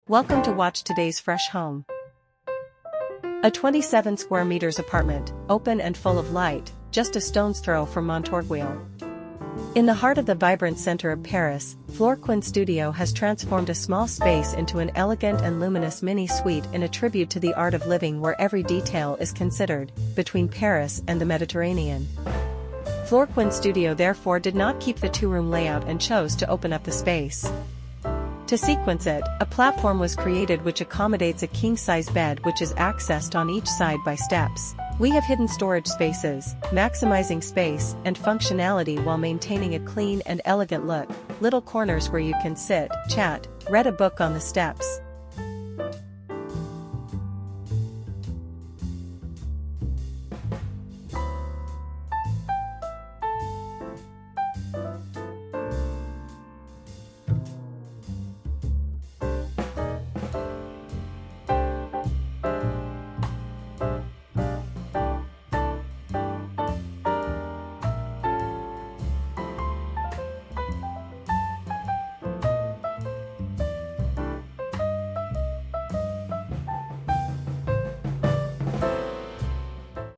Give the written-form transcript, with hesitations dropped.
Welcome to watch today's fresh home. A 27 square meters apartment, open and full of light, just a stone's throw from Montorgueil. In the heart of the vibrant center of Paris, Florquin Studio has transformed a small space into an elegant and luminous mini-suite in a tribute to the art of living where every detail is considered, between Paris and the Mediterranean. Florquin Studio therefore did not keep the two-room layout and chose to open up the space. To sequence it, a platform was created which accommodates a king-size bed which is accessed on each side by steps. We have hidden storage spaces, maximizing space and functionality while maintaining a clean and elegant look, little corners where you can sit, chat, read a book on the steps,